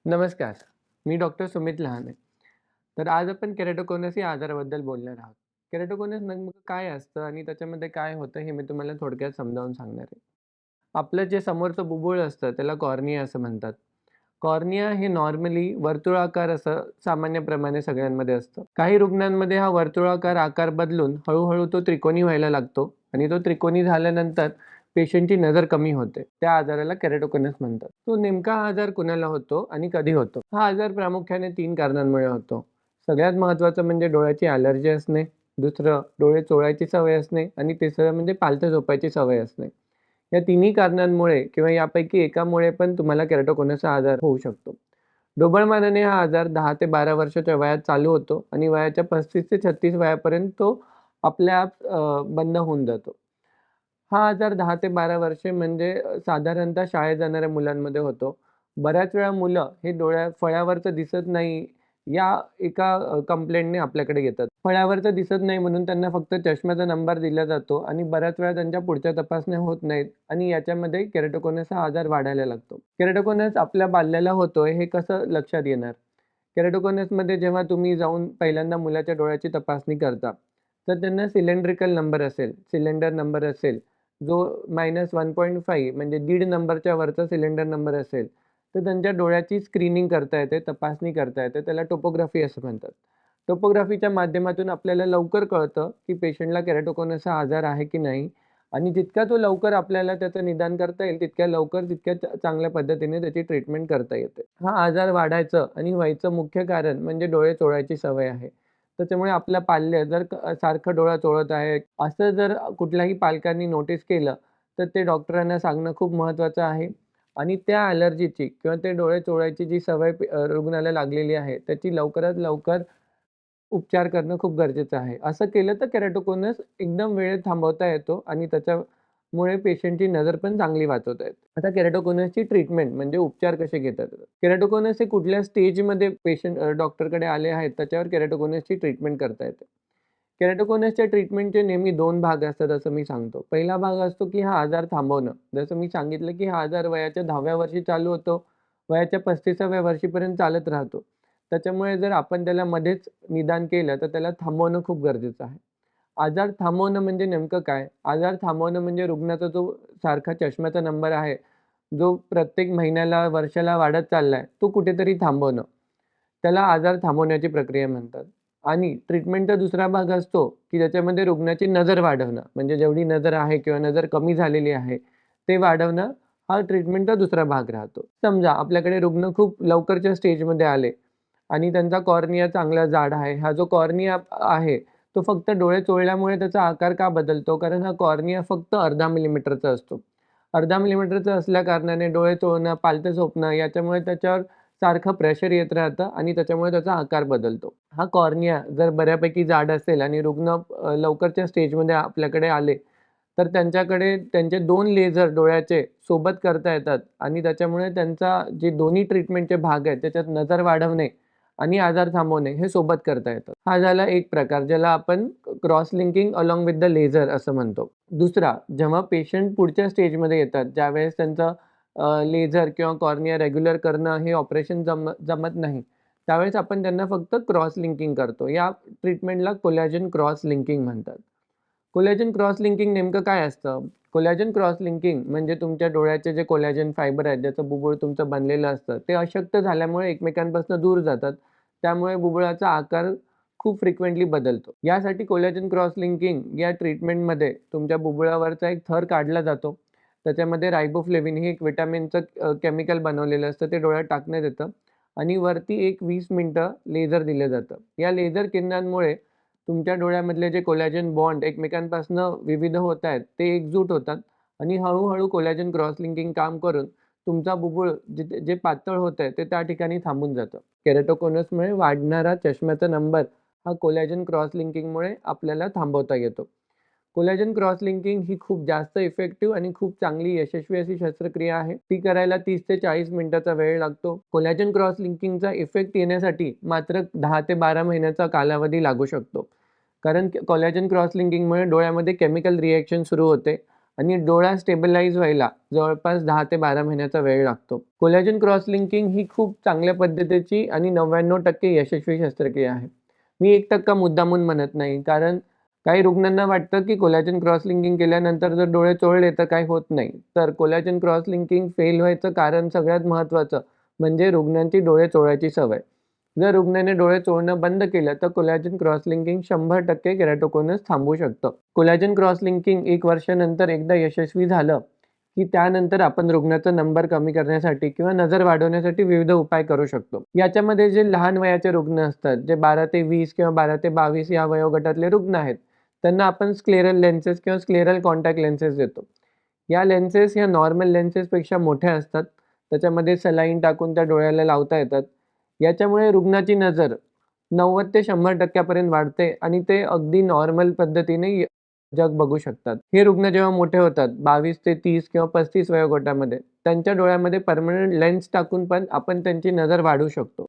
नमस्कार. मी डॉक्टर सुमित लहाने. तर आज आपण केराटोकॉनस या आजाराबद्दल बोलणार आहोत. केराटोकॉनस नेमकं काय असतं आणि त्याच्यामध्ये काय होतं हे मी तुम्हाला थोडक्यात समजावून सांगणार आहे. आपलं जे समोरचं बुबुळ असतं त्याला कॉर्निया असं म्हणतात. कॉर्निया हे नॉर्मली वर्तुळाकार असं सामान्यप्रमाणे सगळ्यांमध्ये असतं. काही रुग्णांमध्ये हा वर्तुळाकार आकार बदलून हळू तो त्रिकोणी व्हायला लागतो आणि तो त्रिकोणी झाल्यानंतर पेशंटची नजर कमी होते. त्या आजाराला केराटोकॉनस म्हणतात. तो नेमका हा आजार कुणाला होतो आणि कधी होतो? हा आजार प्रामुख्याने 3 कारणांमुळे होतो. सगळ्यात महत्त्वाचं म्हणजे डोळ्याची ॲलर्जी असणे, दुसरं डोळे चोळायची सवय असणे आणि तिसरं म्हणजे पालथं झोपायची सवय असणे. या तिन्ही कारणांमुळे किंवा यापैकी एकामुळे पण तुम्हाला केराटोकॉनसचा आजार होऊ शकतो. ढोबळमानाने हा आजार 10 ते 12 वर्षाच्या वयात चालू होतो आणि वयाच्या 35 ते 36 वयापर्यंत तो आपल्या आप बंद होऊन जातो. हा आजार 10 ते 12 वर्षे म्हणजे साधारणतः शाळेत जाणाऱ्या मुलांमध्ये होतो. बऱ्याच वेळा मुलं हे फळ्यावरचं दिसत नाही या एका कंप्लेंटने आपल्याकडे येतात. फळ्यावरचं दिसत नाही म्हणून त्यांना फक्त चष्म्याचा नंबर दिला जातो आणि बऱ्याच वेळा त्यांच्या पुढच्या तपासण्या होत नाहीत आणि याच्यामध्ये केराटोकॉनस हा आजार वाढायला लागतो. केराटोकॉनस आपल्या बाल्याला होतोय हे कसं लक्षात येणार? केराटोकॉनसमध्ये जेव्हा तुम्ही जाऊन पहिल्यांदा मुलाच्या डोळ्याची तपासणी करता, तर त्यांना सिलेंड्रिकल नंबर असेल, सिलेंडर नंबर असेल, जो -1.5 म्हणजे दीड नंबरच्या वरचा सिलेंडर नंबर असेल, तर त्यांच्या डोळ्याची स्क्रीनिंग करता येते, तपासणी करता येते. त्याला टोपोग्राफी असं म्हणतात. टोपोग्राफीच्या माध्यमातून आपल्याला लवकर कळतं, की पेशंटला केराटोकॉनसचा आजार आहे की नाही आणि जितका तो लवकर आपल्याला त्याचं निदान करता येईल, तितक्या लवकर, तितक्या चांगल्या पद्धतीने त्याची ट्रीटमेंट करता येते. हा आजार वाढायचं आणि व्हायचं मुख्य कारण म्हणजे डोळे चोळायची सवय आहे. त्याच्यामुळे आपलं पाल्य जर सारखं डोळा चोळत आहे, असं जर कुठल्याही पालकांनी नोटीस केलं, तर ते डॉक्टरांना सांगणं खूप महत्त्वाचं आहे आणि त्या ॲलर्जीची किंवा ते डोळे चोळायची जी सवय रुग्णाला लागलेली आहे, त्याची लवकरात लवकर उपचार करणं खूप गरजेचं आहे. असं केलं तर केराटोकॉनस एकदम वेळेत थांबवता येतो आणि त्याच्यामुळे पेशंटची नजर पण चांगली वाचवता येते. आता केराटोकॉनसची ट्रीटमेंट म्हणजे उपचार कसे घेतात? केराटोकॉनस हे कुठल्या स्टेजमध्ये पेशंट डॉक्टरकडे आले आहेत त्याच्यावर केराटोकॉनसची ट्रीटमेंट करता येते. केराटोकॉनसच्या ट्रीटमेंटचे नेहमी 2 भाग असतात असं मी सांगतो. पहिला भाग असतो की हा आजार थांबवणं. जसं मी सांगितलं की हा आजार वयाच्या 10व्या वर्षी चालू होतो, वयाच्या 35व्या वर्षीपर्यंत चालत राहतो. त्याच्यामुळे जर आपण त्याला मध्येच निदान केलं, तर त्याला थांबवणं खूप गरजेचं आहे. आजार थांबवणं म्हणजे नेमकं काय? आजार थांबवणं म्हणजे रुग्णाचा जो सारखा चष्म्याचा नंबर आहे, जो प्रत्येक महिन्याला, वर्षाला वाढत चाललाय, तो कुठेतरी थांबवणं. त्याला आजार थांबवण्याची प्रक्रिया म्हणतात. आणि ट्रीटमेंटचा दुसरा भाग असतो, की ज्याच्यामध्ये रुग्णाची नजर वाढवणं. म्हणजे जेवढी नजर आहे किंवा नजर कमी झालेली आहे, ते वाढवणं हा ट्रीटमेंटचा दुसरा भाग राहतो. समजा आपल्याकडे रुग्ण खूप लवकरच्या स्टेजमध्ये आले आणि त्यांचा कॉर्निया चांगला जाड आहे. हा जो कॉर्निया आहे, तो फक्त डोळे चोळल्यामुळे त्याचा आकार का बदलतो? कारण हा कॉर्निया फक्त अर्धा मिलीमीटरचा असतो. अर्धा मिलीमीटरचा असल्याकारणाने डोळे चोळणं, पालथं झोपणं याच्यामुळे त्याच्यावर सारखं प्रेशर येत राहतं आणि त्याच्यामुळे त्याचा आकार बदलतो. हा कॉर्निया जर बऱ्यापैकी जाड असेल आणि रुग्ण लवकरच्या स्टेजमध्ये आपल्याकडे आले, तर त्यांच्याकडे त्यांचे 2 लेझर डोळ्याचे सोबत करता येतात आणि त्याच्यामुळे त्यांचा जे दोन्ही ट्रीटमेंटचे भाग आहेत, त्याच्यात नजर वाढवणे आणि आजार थांबवणे हे सोबत करता येतं. हा झाला एक प्रकार ज्याला आपण cross linking along with the laser असं म्हणतो. दुसरा, जेव्हा पेशंट पुढच्या स्टेजमध्ये येतात, ज्यावेळेस त्यांचं लेझर किंवा कॉर्निया रेग्युलर करणं हे ऑपरेशन जमत नाही, त्यावेळेस आपण त्यांना फक्त क्रॉस लिंकिंग करतो. या ट्रीटमेंटला कोलॅजन क्रॉस लिंकिंग म्हणतात. कोलॅजन क्रॉस लिंकिंग नेमकं काय असतं? कोलॅजन क्रॉस लिंकिंग म्हणजे तुमच्या डोळ्याचे जे कोलॅजन फायबर आहेत, ज्याचं बुबुळ तुमचं बनलेलं असतं, ते अशक्त झाल्यामुळे एकमेकांपासून दूर जातात. त्यामुळे बुबुळाचा आकार खूप फ्रिक्वेंटली बदलतो. यासाठी कोलॅजन क्रॉस लिंकिंग या ट्रीटमेंटमध्ये तुमच्या बुबुळावरचा एक थर काढला जातो. त्याच्यामध्ये राइबोफ्लेविन हे एक व्हिटॅमिनचं केमिकल बनवलेलं असतं. ते डोळ्यात टाकण्यात येतं आणि वरती एक 20 मिनिटं लेझर दिलं जातं. या लेझर किरणांमुळे तुमच्या डोळ्यामधले जे कोलॅजन बॉन्ड एकमेकांपासून विविध होत आहेत, ते एकजूट होतात आणि हळू कोलॅजन क्रॉस लिंकिंग काम करून तुमचा बुबुळ जे पातळ होतंय, ते त्या ठिकाणी थांबून जातं. केराटोकॉनसमुळे वाढणारा चष्म्याचा नंबर हा कोलॅजन क्रॉस लिंकिंगमुळे आपल्याला थांबवता येतो. कोलॅजन क्रॉस लिंकिंग ही खूप जास्त इफेक्टिव्ह आणि खूप चांगली यशस्वी अशी शस्त्रक्रिया आहे. ती करायला 30 ते 40 मिनिटाचा वेळ लागतो. कोलॅजन क्रॉस लिंकिंगचा इफेक्ट येण्यासाठी मात्र 10 ते 12 महिन्याचा कालावधी लागू शकतो. कारण कोलॅजन क्रॉस लिंकिंगमुळे डोळ्यामध्ये केमिकल रिएक्शन सुरू होते आणि डोळा स्टेबलाइज व्हायला जवळपास 10 ते 12 महिन्याचा वेळ लागतो. कोलॅजन क्रॉस लिंकिंग ही खूप चांगल्या पद्धतीची आणि 99% यशस्वी शस्त्रक्रिया आहे. मी 1% मुद्दामून म्हणत नाही. कारण काही रुग्णांना वाटतं, की कोलॅजन क्रॉस लिंकिंग केल्यानंतर जर डोळे चोळले तर काही होत नाही. तर कोलॅजन क्रॉस लिंकिंग फेल व्हायचं कारण सगळ्यात महत्त्वाचं म्हणजे रुग्णांची डोळे चोळायची सवय. जर रुग्णाने डोळे चोळणं बंद केलं, तर कोलॅजन क्रॉस लिंकिंग 100% केराटोकोनस थांबवू शकतं. कोलॅजन क्रॉस लिंकिंग 1 वर्षानंतर एकदा यशस्वी झालं, की त्यानंतर आपण रुग्णाचा नंबर कमी करण्यासाठी किंवा नजर वाढवण्यासाठी विविध उपाय करू शकतो. याच्यामध्ये जे लहान वयाचे रुग्ण असतात, जे 12 ते 20 किंवा 12 ते 22 या वयोगटातले रुग्ण आहेत, त्यांना आपण स्क्लेरल लेन्सेस किंवा स्क्लेरल कॉन्टॅक्ट लेन्सेस देतो. या लेन्सेस ह्या नॉर्मल लेन्सेसपेक्षा मोठ्या असतात. त्याच्यामध्ये सलाईन टाकून त्या डोळ्याला लावता येतात. याच्यामुळे रुग्णाची नजर 90 ते 100% पर्यंत वाढते आणि ते अगदी नॉर्मल पद्धतीने जग बघू शकतात. हे रुग्ण जेव्हा मोठे होतात 22 ते 30 किंवा 35 वयोगटामध्ये, त्यांच्या डोळ्यामध्ये पर्मनंट लेन्स टाकून पण आपण त्यांची नजर वाढवू शकतो.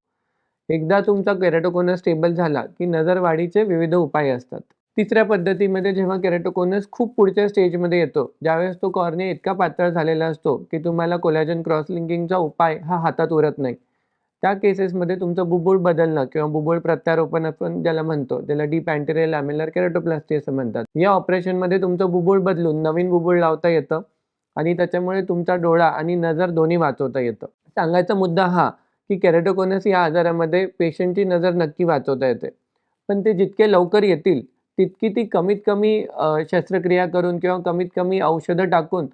एकदा तुमचा केराटोकोनस स्टेबल झाला, की नजर वाढीचे विविध उपाय असतात. तिसऱ्या पद्धतीमध्ये जेव्हा केराटोकोनस खूप पुढच्या स्टेजमध्ये येतो, ज्यावेळेस तो कॉर्निया इतका पातळ झालेला असतो, की तुम्हाला कोलॅजन क्रॉस लिंकिंगचा उपाय हा हातात उरत नाही. त्या केसेसमध्ये तुमचं बुबुळ बदलणं किंवा बुबुळ प्रत्यारोपण आपण ज्याला म्हणतो, त्याला डीप अँटेरियर लॅमेलर केराटोप्लास्टी असं म्हणतात. या ऑपरेशनमध्ये तुमचं बुबुळ बदलून नवीन बुबुळ लावता येतं आणि त्याच्यामुळे तुमचा डोळा आणि नजर दोन्ही वाचवता येतं. सांगायचा मुद्दा हा, की केराटोकोनस या आजारामध्ये पेशंटची नजर नक्की वाचवता येते. पण ते जितके लवकर येतील, तितकी ती कमीत कमी शस्त्रक्रिया करून किंवा कमीत कमी औषधं टाकून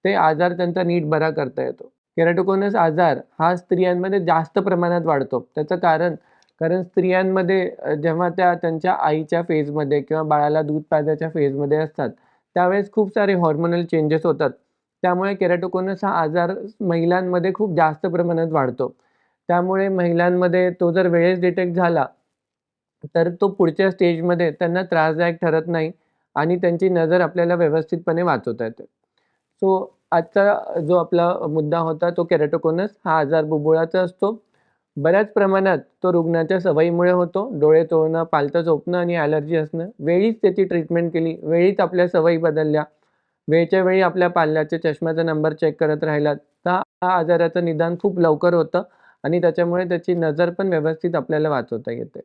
ते आजार त्यांचा नीट बरा करता येतो. केराटोकोनस आजार हा स्त्रियांमध्ये जास्त प्रमाणात वाढतो. त्याचं कारण स्त्रियांमध्ये जेव्हा त्या त्यांच्या आईच्या फेजमध्ये किंवा बाळाला दूध पाजण्याच्या फेजमध्ये असतात, त्यावेळेस खूप सारे हॉर्मोनल चेंजेस होतात. त्यामुळे केराटोकोनस हा आजार महिलांमध्ये खूप जास्त प्रमाणात वाढतो. त्यामुळे महिलांमध्ये तो जर वेळेस डिटेक्ट झाला, तर तो पुढच्या स्टेजमध्ये त्यांना त्रासदायक ठरत नाही आणि त्यांची नजर आपल्याला व्यवस्थितपणे वाचवता येते. सो आजचा जो आपला मुद्दा होता तो केराटोकोनस हा आजार बुबुळाचा असतो. बऱ्याच प्रमाणात तो रुग्णाच्या सवयीमुळे होतो. डोळे चोळणं, पालतं झोपणं आणि ॲलर्जी असणं. वेळीच त्याची ट्रीटमेंट केली, वेळीच आपल्या सवयी बदलल्या, वेळच्या वेळी आपल्या पाल्याच्या चष्म्याचा नंबर चेक करत राहिलात, तर हा आजाराचं निदान खूप लवकर होतं आणि त्याच्यामुळे त्याची नजर पण व्यवस्थित आपल्याला वाचवता येते.